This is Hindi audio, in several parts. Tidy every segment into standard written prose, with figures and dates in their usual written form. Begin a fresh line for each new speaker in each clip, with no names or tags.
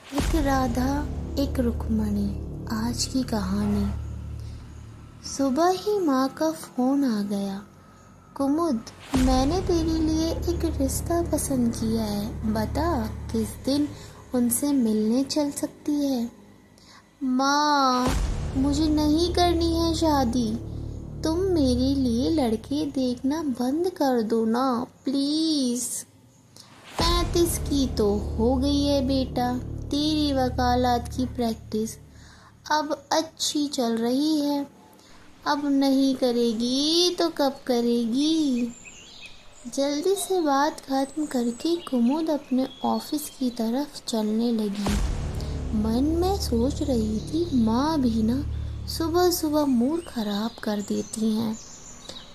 एक राधा एक रुक्मणी। आज की कहानी। सुबह ही माँ का फोन आ गया। कुमुद, मैंने तेरे लिए एक रिश्ता पसंद किया है, बता किस दिन उनसे मिलने चल सकती है। माँ, मुझे नहीं करनी है शादी। तुम मेरे लिए लड़के देखना बंद कर दो ना प्लीज। 35 की तो हो गई है बेटा। तेरी वकालत की प्रैक्टिस अब अच्छी चल रही है। अब नहीं करेगी तो कब करेगी। जल्दी से बात खत्म करके कुमुद अपने ऑफिस की तरफ चलने लगी। मन में सोच रही थी, माँ भी ना सुबह सुबह मूड खराब कर देती हैं।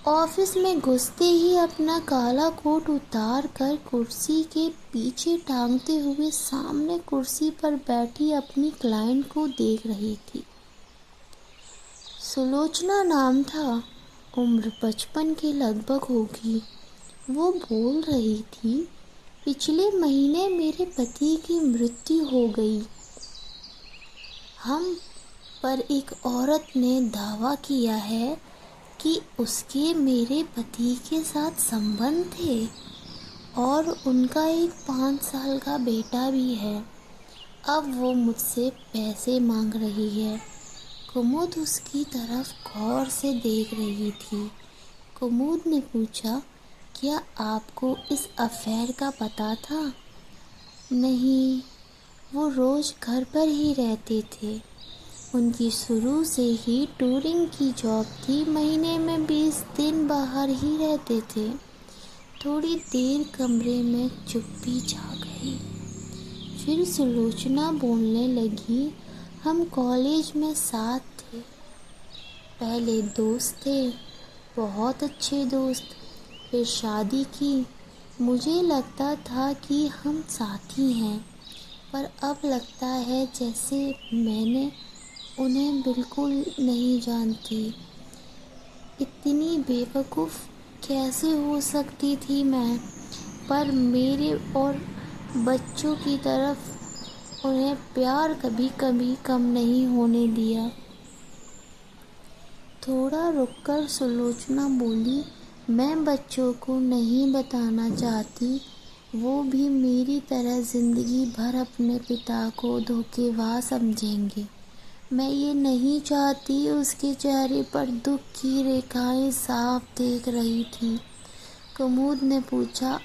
ऑफिस में घुसते ही अपना काला कोट उतार कर कुर्सी के पीछे टांगते हुए सामने कुर्सी पर बैठी अपनी क्लाइंट को देख रही थी। सुलोचना नाम था। उम्र 55 के लगभग होगी। वो बोल रही थी, पिछले महीने मेरे पति की मृत्यु हो गई। हम पर एक औरत ने दावा किया है कि उसके मेरे पति के साथ संबंध थे और उनका एक 5 साल का बेटा भी है। अब वो मुझसे पैसे मांग रही है। कुमुद उसकी तरफ गौर से देख रही थी। कुमुद ने पूछा, क्या आपको इस अफेयर का पता था? नहीं, वो रोज घर पर ही रहते थे। उनकी शुरू से ही टूरिंग की जॉब थी। महीने में 20 दिन बाहर ही रहते थे। थोड़ी देर कमरे में चुप्पी छा गई। फिर सुलोचना बोलने लगी, हम कॉलेज में साथ थे। पहले दोस्त थे, बहुत अच्छे दोस्त। फिर शादी की। मुझे लगता था कि हम साथी हैं, पर अब लगता है जैसे मैंने उन्हें बिल्कुल नहीं जानती। इतनी बेवकूफ़ कैसे हो सकती थी मैं? पर मेरे और बच्चों की तरफ उन्हें प्यार कभी कभी कम नहीं होने दिया। थोड़ा रुककर सुलोचना बोली, मैं बच्चों को नहीं बताना चाहती। वो भी मेरी तरह ज़िंदगी भर अपने पिता को धोखेबाज समझेंगे। मैं ये नहीं चाहती। उसके चेहरे पर दुख की रेखाएं साफ देख रही थी। कुमुद ने पूछा,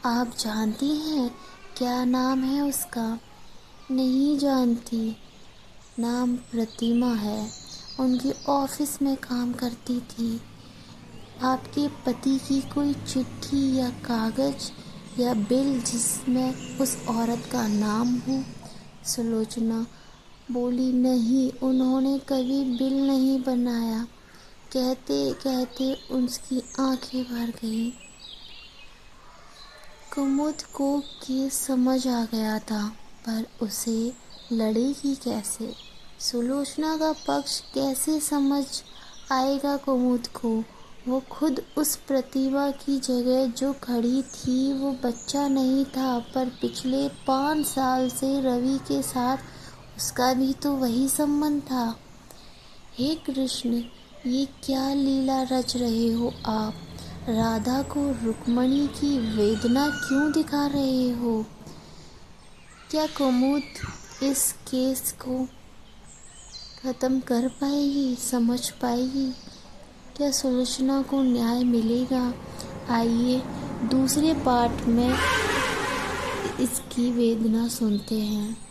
आप जानती हैं क्या नाम है उसका? नहीं जानती। नाम प्रतिमा है। उनकी ऑफिस में काम करती थी। आपके पति की कोई चिट्ठी या कागज या बिल जिसमें उस औरत का नाम हो? सुलोचना बोली, नहीं, उन्होंने कभी बिल नहीं बनाया। कहते कहते उसकी आंखें भर गईं। कुमुद को केस समझ आ गया था, पर उसे लड़ेगी कैसे? सुलोचना का पक्ष कैसे समझ आएगा कुमुद को? वो खुद उस प्रतिभा की जगह जो खड़ी थी। वो बच्चा नहीं था, पर पिछले 5 साल से रवि के साथ उसका भी तो वही संबंध था। हे कृष्ण, ये क्या लीला रच रहे हो आप? राधा को रुक्मणी की वेदना क्यों दिखा रहे हो? क्या कुमुद इस केस को खत्म कर पाएगी, समझ पाएगी? क्या सुलोचना को न्याय मिलेगा? आइए दूसरे पार्ट में इसकी वेदना सुनते हैं।